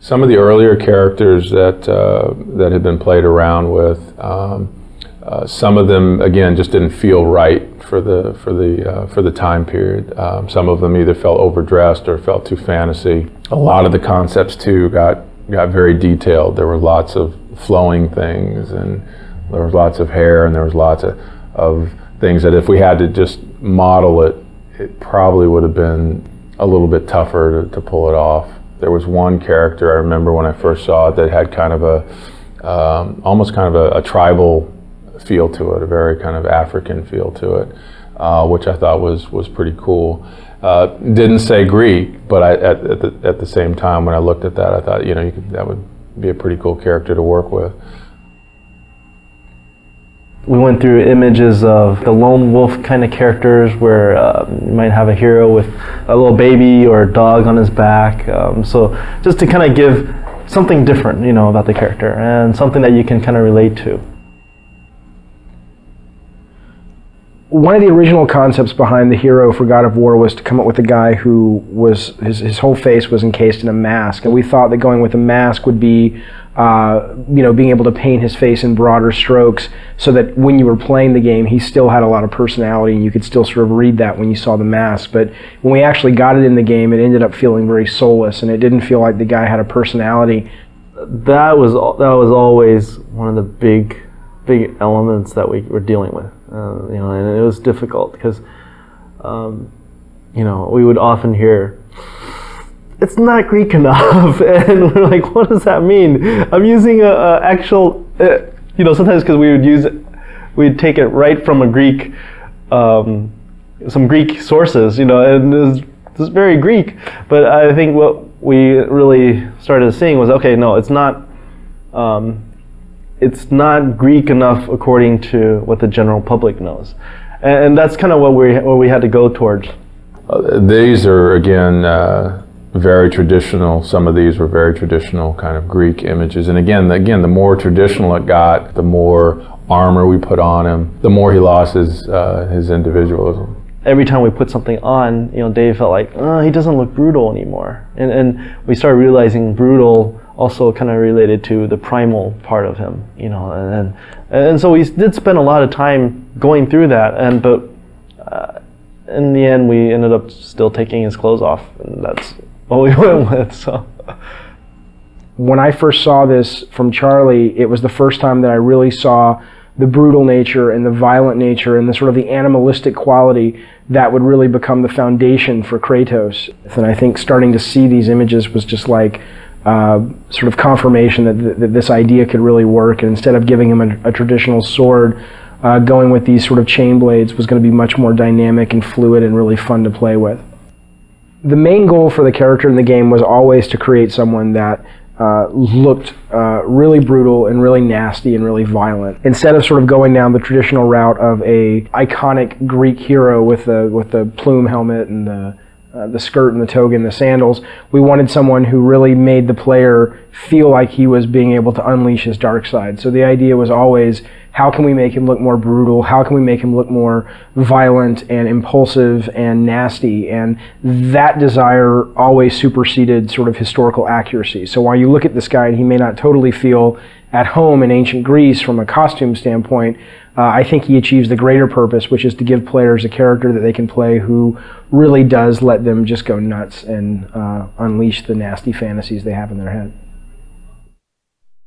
Some of the earlier characters that that had been played around with, some of them again just didn't feel right for the time period. Some of them either felt overdressed or felt too fantasy. A lot of the concepts too got very detailed. There were lots of flowing things, and there was lots of hair, and there was lots of things that if we had to just model it, it probably would have been a little bit tougher to pull it off. There was one character I remember when I first saw it that had kind of almost kind of a tribal feel to it, a very kind of African feel to it, which I thought was pretty cool. Didn't say Greek, but at the same time when I looked at that, I thought, you know, that would be a pretty cool character to work with. We went through images of the lone wolf kind of characters where you might have a hero with a little baby or a dog on his back. So just to kind of give something different, you know, about the character and something that you can kind of relate to. One of the original concepts behind the hero for God of War was to come up with a guy who was, his whole face was encased in a mask. And we thought that going with a mask would be, you know, being able to paint his face in broader strokes so that when you were playing the game, he still had a lot of personality and you could still sort of read that when you saw the mask. But when we actually got it in the game, it ended up feeling very soulless and it didn't feel like the guy had a personality. That was always one of the big elements that we were dealing with. You know, and it was difficult because, you know, we would often hear, "It's not Greek enough," and we're like, "What does that mean?" I'm using a actual, you know, sometimes because we'd take it right from a Greek, some Greek sources, you know, and it's very Greek. But I think what we really started seeing was, okay, no, it's not. It's not Greek enough according to what the general public knows, and that's kind of what we had to go towards. These are again very traditional. Some of these were very traditional kind of Greek images, and again, the more traditional it got, the more armor we put on him, the more he lost his individualism. Every time we put something on, you know, Dave felt like, oh, he doesn't look brutal anymore, and we started realizing brutal also kind of related to the primal part of him, you know, and so we did spend a lot of time going through that, but in the end we ended up still taking his clothes off, and that's what we went with. So when I first saw this from Charlie, it was the first time that I really saw the brutal nature and the violent nature and the sort of the animalistic quality that would really become the foundation for Kratos. And I think starting to see these images was just like sort of confirmation that this idea could really work, and instead of giving him a traditional sword, going with these sort of chain blades was going to be much more dynamic and fluid and really fun to play with. The main goal for the character in the game was always to create someone that looked really brutal and really nasty and really violent. Instead of sort of going down the traditional route of a iconic Greek hero with the plume helmet and the skirt and the toga and the sandals, we wanted someone who really made the player feel like he was being able to unleash his dark side. So the idea was always, how can we make him look more brutal? How can we make him look more violent and impulsive and nasty? And that desire always superseded sort of historical accuracy. So while you look at this guy and he may not totally feel at home in ancient Greece from a costume standpoint, I think he achieves the greater purpose, which is to give players a character that they can play who really does let them just go nuts and unleash the nasty fantasies they have in their head.